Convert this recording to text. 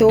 2